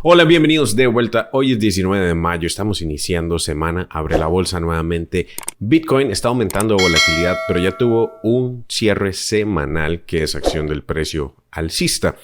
Hola, bienvenidos de vuelta. Hoy es 19 de mayo, estamos iniciando semana, abre la bolsa nuevamente. Bitcoin está aumentando de volatilidad, pero ya tuvo un cierre semanal que es acción del precio alcista.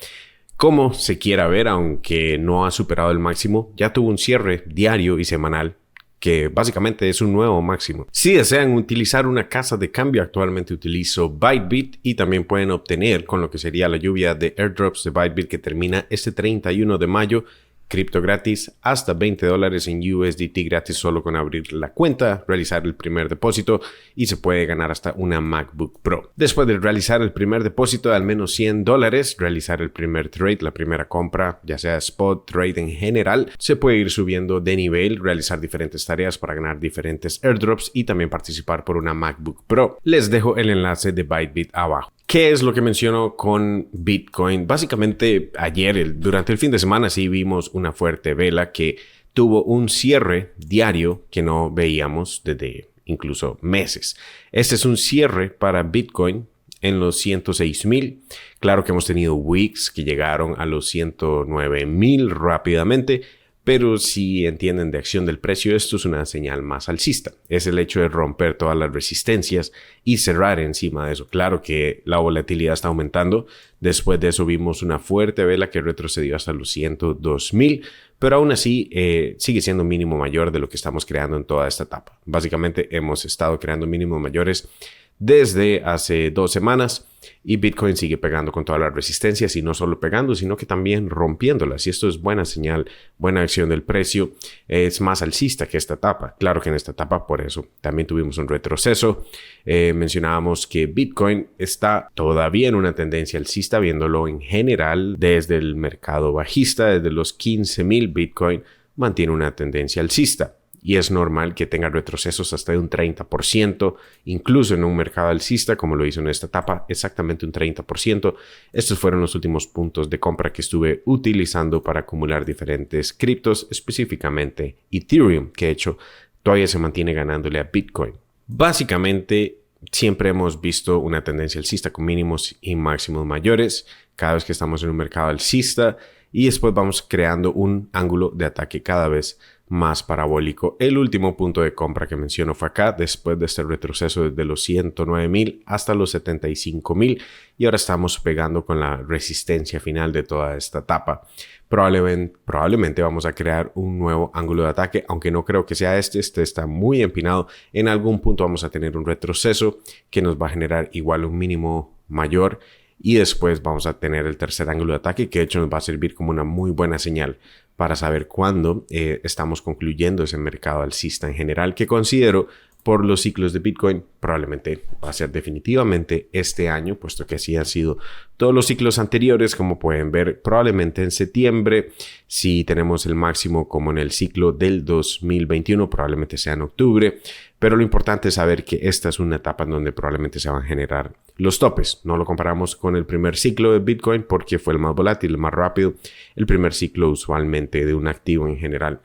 Como se quiera ver, aunque no ha superado el máximo, ya tuvo un cierre diario y semanal que básicamente es un nuevo máximo. Si desean utilizar una casa de cambio, actualmente utilizo Bybit y también pueden obtener con lo que sería la lluvia de airdrops de Bybit que termina este 31 de mayo. Cripto gratis hasta $20 en USDT gratis solo con abrir la cuenta, realizar el primer depósito y se puede ganar hasta una MacBook Pro. Después de realizar el primer depósito de al menos $100, realizar el primer trade, la primera compra, ya sea spot, trade en general, se puede ir subiendo de nivel, realizar diferentes tareas para ganar diferentes airdrops y también participar por una MacBook Pro. Les dejo el enlace de Bybit abajo. ¿Qué es lo que menciono con Bitcoin? Básicamente ayer, durante el fin de semana, sí vimos una fuerte vela que tuvo un cierre diario que no veíamos desde incluso meses. Este es un cierre para Bitcoin en los 106,000. Claro que hemos tenido wicks que llegaron a los 109,000 rápidamente, pero si entienden de acción del precio, esto es una señal más alcista. Es el hecho de romper todas las resistencias y cerrar encima de eso. Claro que la volatilidad está aumentando. Después de eso vimos una fuerte vela que retrocedió hasta los 102,000, pero aún así sigue siendo un mínimo mayor de lo que estamos creando en toda esta etapa. Básicamente hemos estado creando mínimos mayores desde hace 2 semanas y Bitcoin sigue pegando con todas las resistencias y no solo pegando, sino que también rompiéndolas. Y esto es buena señal, buena acción del precio. Es más alcista que esta etapa. Claro que en esta etapa por eso también tuvimos un retroceso. Mencionábamos que Bitcoin está todavía en una tendencia alcista, viéndolo en general desde el mercado bajista, desde los 15,000 Bitcoin mantiene una tendencia alcista. Y es normal que tenga retrocesos hasta de un 30%, incluso en un mercado alcista, como lo hizo en esta etapa, exactamente un 30%. Estos fueron los últimos puntos de compra que estuve utilizando para acumular diferentes criptos, específicamente Ethereum, que de hecho todavía se mantiene ganándole a Bitcoin. Básicamente, siempre hemos visto una tendencia alcista con mínimos y máximos mayores cada vez que estamos en un mercado alcista y después vamos creando un ángulo de ataque cada vez más parabólico. El último punto de compra que menciono fue acá, después de este retroceso desde los 109,000 hasta los 75,000 y ahora estamos pegando con la resistencia final de toda esta etapa. Probablemente vamos a crear un nuevo ángulo de ataque, aunque no creo que sea este está muy empinado. En algún punto vamos a tener un retroceso que nos va a generar igual un mínimo mayor y después vamos a tener el tercer ángulo de ataque que de hecho nos va a servir como una muy buena señal para saber cuándo estamos concluyendo ese mercado alcista en general, que considero por los ciclos de Bitcoin probablemente va a ser definitivamente este año, puesto que así han sido todos los ciclos anteriores. Como pueden ver, probablemente en septiembre, si tenemos el máximo como en el ciclo del 2021, probablemente sea en octubre, pero lo importante es saber que esta es una etapa en donde probablemente se van a generar los topes. No lo comparamos con el primer ciclo de Bitcoin porque fue el más volátil, el más rápido. El primer ciclo usualmente de un activo en general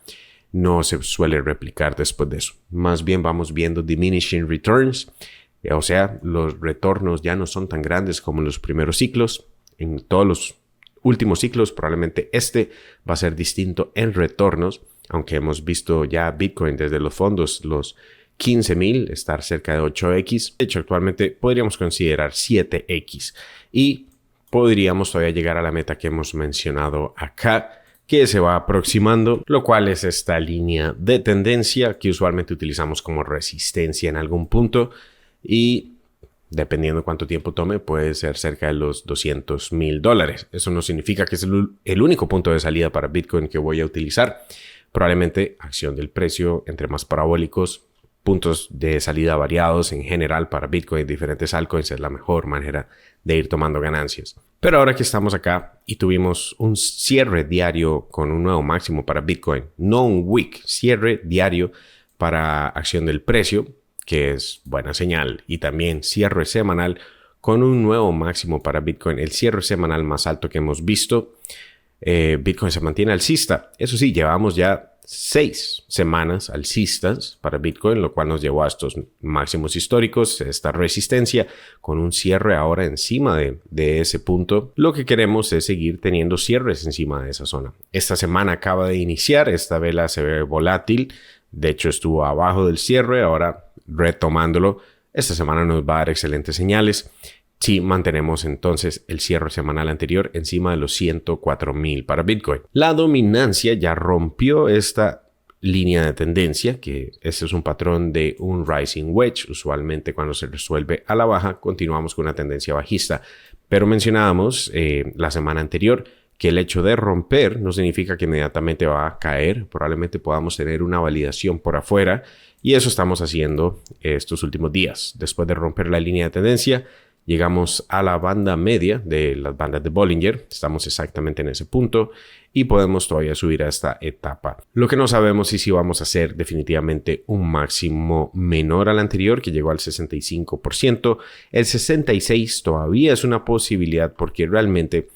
no se suele replicar después de eso. Más bien vamos viendo diminishing returns, o sea, los retornos ya no son tan grandes como en los primeros ciclos. En todos los últimos ciclos probablemente este va a ser distinto en retornos, aunque hemos visto ya Bitcoin desde los fondos, los 15,000, estar cerca de 8x. De hecho, actualmente podríamos considerar 7x y podríamos todavía llegar a la meta que hemos mencionado acá, que se va aproximando, lo cual es esta línea de tendencia que usualmente utilizamos como resistencia en algún punto y dependiendo cuánto tiempo tome puede ser cerca de los $200,000. Eso no significa que es el único punto de salida para Bitcoin que voy a utilizar. Probablemente acción del precio entre más parabólicos, puntos de salida variados en general para Bitcoin y diferentes altcoins es la mejor manera de ir tomando ganancias. Pero ahora que estamos acá y tuvimos un cierre diario con un nuevo máximo para Bitcoin, no un wick, cierre diario para acción del precio, que es buena señal, y también cierre semanal con un nuevo máximo para Bitcoin, el cierre semanal más alto que hemos visto. Bitcoin se mantiene alcista. Eso sí, llevamos ya 6 semanas alcistas para Bitcoin, lo cual nos llevó a estos máximos históricos, esta resistencia con un cierre ahora encima de ese punto. Lo que queremos es seguir teniendo cierres encima de esa zona. Esta semana acaba de iniciar, esta vela se ve volátil, de hecho estuvo abajo del cierre, ahora retomándolo, esta semana nos va a dar excelentes señales. Si mantenemos entonces el cierre semanal anterior encima de los 104,000 para Bitcoin. La dominancia ya rompió esta línea de tendencia, que este es un patrón de un rising wedge. Usualmente cuando se resuelve a la baja, continuamos con una tendencia bajista. Pero mencionábamos la semana anterior que el hecho de romper no significa que inmediatamente va a caer. Probablemente podamos tener una validación por afuera y eso estamos haciendo estos últimos días. Después de romper la línea de tendencia, llegamos a la banda media de las bandas de Bollinger, estamos exactamente en ese punto y podemos todavía subir a esta etapa. Lo que no sabemos es si vamos a hacer definitivamente un máximo menor al anterior que llegó al 65%. El 66% todavía es una posibilidad porque realmente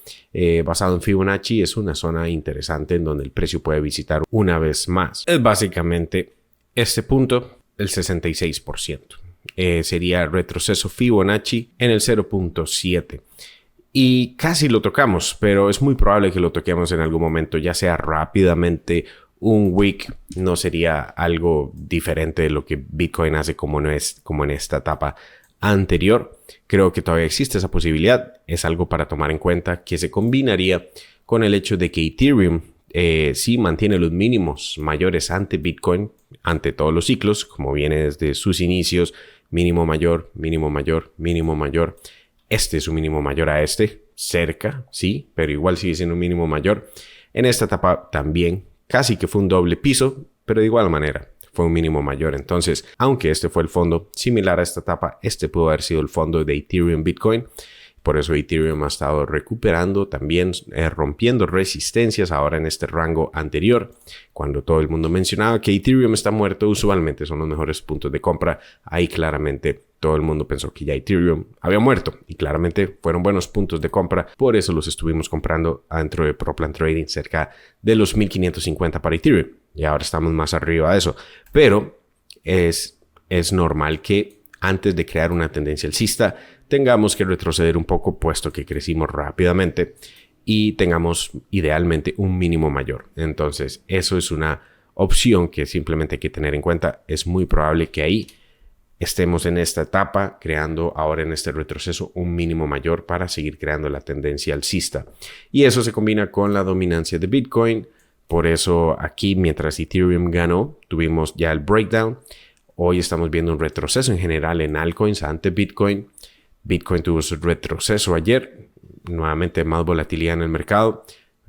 basado en Fibonacci es una zona interesante en donde el precio puede visitar una vez más. Es básicamente este punto, el 66%. Sería retroceso Fibonacci en el 0.7 y casi lo tocamos, pero es muy probable que lo toquemos en algún momento, ya sea rápidamente. Un wick no sería algo diferente de lo que Bitcoin hace como en esta etapa anterior. Creo que todavía existe esa posibilidad, es algo para tomar en cuenta que se combinaría con el hecho de que Ethereum sí mantiene los mínimos mayores ante Bitcoin, ante todos los ciclos, como viene desde sus inicios, mínimo mayor, mínimo mayor, mínimo mayor. Este es un mínimo mayor a este, cerca, sí, pero igual sigue siendo un mínimo mayor. En esta etapa también casi que fue un doble piso, pero de igual manera fue un mínimo mayor. Entonces, aunque este fue el fondo similar a esta etapa, este pudo haber sido el fondo de Ethereum Bitcoin. Por eso Ethereum ha estado recuperando, también rompiendo resistencias ahora en este rango anterior. Cuando todo el mundo mencionaba que Ethereum está muerto, usualmente son los mejores puntos de compra. Ahí claramente todo el mundo pensó que ya Ethereum había muerto y claramente fueron buenos puntos de compra. Por eso los estuvimos comprando dentro de Proplan Trading cerca de los 1550 para Ethereum. Y ahora estamos más arriba de eso. Pero es normal que antes de crear una tendencia alcista tengamos que retroceder un poco, puesto que crecimos rápidamente y tengamos idealmente un mínimo mayor. Entonces, eso es una opción que simplemente hay que tener en cuenta. Es muy probable que ahí estemos en esta etapa, creando ahora en este retroceso un mínimo mayor para seguir creando la tendencia alcista. Y eso se combina con la dominancia de Bitcoin. Por eso aquí, mientras Ethereum ganó, tuvimos ya el breakdown. Hoy estamos viendo un retroceso en general en altcoins ante Bitcoin. Bitcoin tuvo su retroceso ayer, nuevamente más volatilidad en el mercado,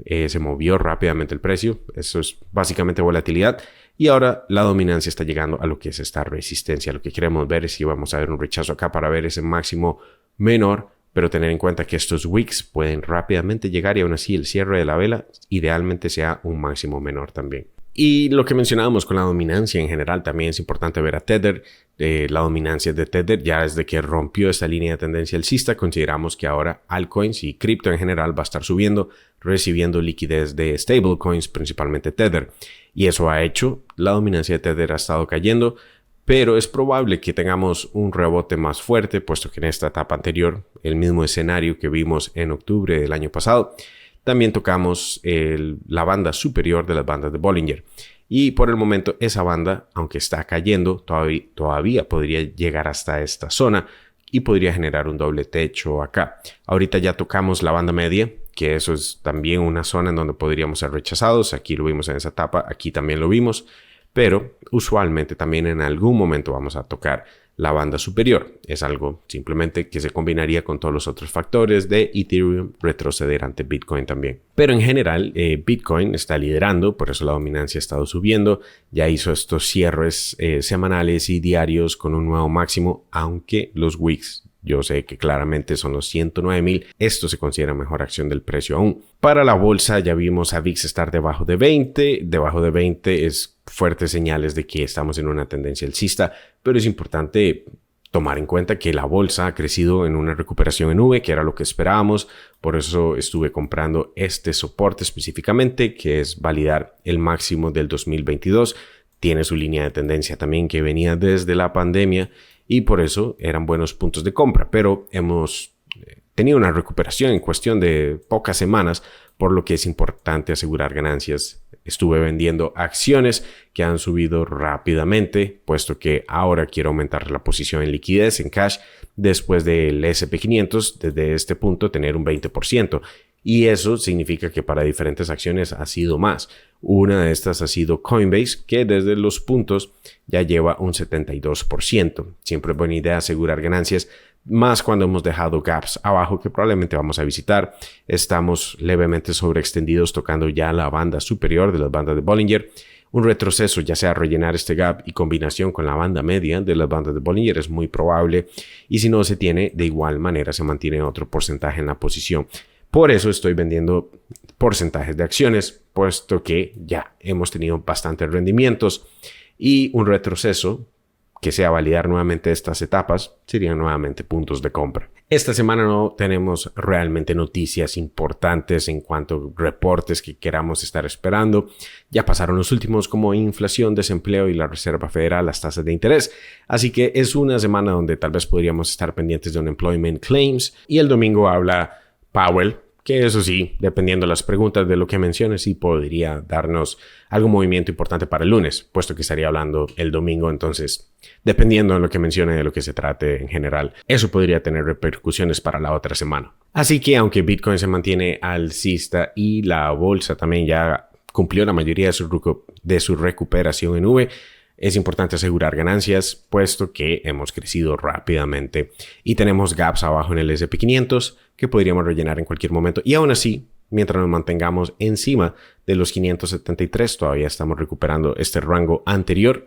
se movió rápidamente el precio, eso es básicamente volatilidad y ahora la dominancia está llegando a lo que es esta resistencia. Lo que queremos ver es si vamos a ver un rechazo acá para ver ese máximo menor, pero tener en cuenta que estos wicks pueden rápidamente llegar y aún así el cierre de la vela idealmente sea un máximo menor también. Y lo que mencionábamos con la dominancia en general, también es importante ver a Tether. La dominancia de Tether ya desde que rompió esta línea de tendencia alcista, consideramos que ahora altcoins y cripto en general va a estar subiendo, recibiendo liquidez de stablecoins, principalmente Tether. Y eso ha hecho, la dominancia de Tether ha estado cayendo, pero es probable que tengamos un rebote más fuerte, puesto que en esta etapa anterior, el mismo escenario que vimos en octubre del año pasado, también tocamos la banda superior de las bandas de Bollinger. Y por el momento esa banda, aunque está cayendo, todavía podría llegar hasta esta zona y podría generar un doble techo acá. Ahorita ya tocamos la banda media, que eso es también una zona en donde podríamos ser rechazados. Aquí lo vimos en esa etapa, aquí también lo vimos. Pero usualmente también en algún momento vamos a tocar la banda superior. Es algo simplemente que se combinaría con todos los otros factores de Ethereum retroceder ante Bitcoin también. Pero en general Bitcoin está liderando, por eso la dominancia ha estado subiendo. Ya hizo estos cierres semanales y diarios con un nuevo máximo, aunque los wicks yo sé que claramente son los 109,000. Esto se considera mejor acción del precio aún. Para la bolsa ya vimos a VIX estar debajo de 20. Debajo de 20 es fuertes señales de que estamos en una tendencia alcista, pero es importante tomar en cuenta que la bolsa ha crecido en una recuperación en V, que era lo que esperábamos. Por eso estuve comprando este soporte específicamente, que es validar el máximo del 2022. Tiene su línea de tendencia también que venía desde la pandemia y por eso eran buenos puntos de compra. Pero hemos tenido una recuperación en cuestión de pocas semanas, por lo que es importante asegurar ganancias. Estuve vendiendo acciones que han subido rápidamente, puesto que ahora quiero aumentar la posición en liquidez, en cash, después del S&P 500, desde este punto tener un 20%. Y eso significa que para diferentes acciones ha sido más. Una de estas ha sido Coinbase, que desde los puntos ya lleva un 72%. Siempre es buena idea asegurar ganancias, más cuando hemos dejado gaps abajo que probablemente vamos a visitar. Estamos levemente sobreextendidos tocando ya la banda superior de las bandas de Bollinger. Un retroceso, ya sea rellenar este gap y combinación con la banda media de las bandas de Bollinger, es muy probable. Y si no se tiene, de igual manera se mantiene otro porcentaje en la posición. Por eso estoy vendiendo porcentajes de acciones, puesto que ya hemos tenido bastantes rendimientos y un retroceso que sea validar nuevamente estas etapas serían nuevamente puntos de compra. Esta semana no tenemos realmente noticias importantes en cuanto a reportes que queramos estar esperando. Ya pasaron los últimos como inflación, desempleo y la Reserva Federal, las tasas de interés. Así que es una semana donde tal vez podríamos estar pendientes de Unemployment Claims y el domingo habla Powell, que eso sí, dependiendo de las preguntas de lo que menciones, sí podría darnos algún movimiento importante para el lunes, puesto que estaría hablando el domingo. Entonces, dependiendo de lo que mencione, de lo que se trate en general, eso podría tener repercusiones para la otra semana. Así que aunque Bitcoin se mantiene alcista y la bolsa también ya cumplió la mayoría de su recuperación en V, es importante asegurar ganancias, puesto que hemos crecido rápidamente y tenemos gaps abajo en el S&P 500 que podríamos rellenar en cualquier momento. Y aún así, mientras nos mantengamos encima de los 573, todavía estamos recuperando este rango anterior.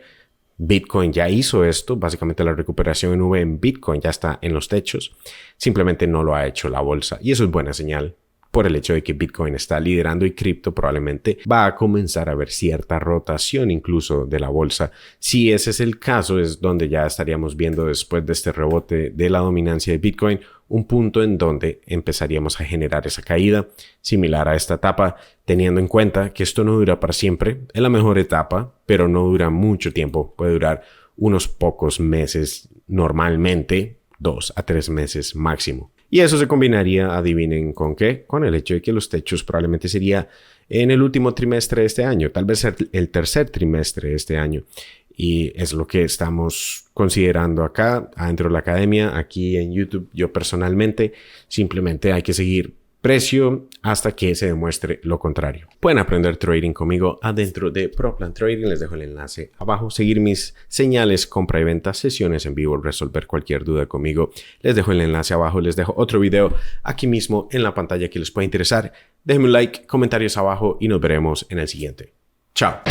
Bitcoin ya hizo esto. Básicamente la recuperación en V en Bitcoin ya está en los techos. Simplemente no lo ha hecho la bolsa. Y eso es buena señal, por el hecho de que Bitcoin está liderando y cripto probablemente va a comenzar a haber cierta rotación incluso de la bolsa. Si ese es el caso, es donde ya estaríamos viendo después de este rebote de la dominancia de Bitcoin un punto en donde empezaríamos a generar esa caída similar a esta etapa, teniendo en cuenta que esto no dura para siempre. Es la mejor etapa, pero no dura mucho tiempo. Puede durar unos pocos meses, normalmente 2 a 3 meses máximo. Y eso se combinaría, adivinen con qué, con el hecho de que los techos probablemente sería en el último trimestre de este año, tal vez el tercer trimestre de este año. Y es lo que estamos considerando acá, adentro de la academia, aquí en YouTube. Yo personalmente, simplemente hay que seguir precio hasta que se demuestre lo contrario. Pueden aprender trading conmigo adentro de ProPlan Trading. Les dejo el enlace abajo. Seguir mis señales, compra y venta, sesiones en vivo, resolver cualquier duda conmigo. Les dejo el enlace abajo. Les dejo otro video aquí mismo en la pantalla que les pueda interesar. Déjenme un like, comentarios abajo y nos veremos en el siguiente. Chao.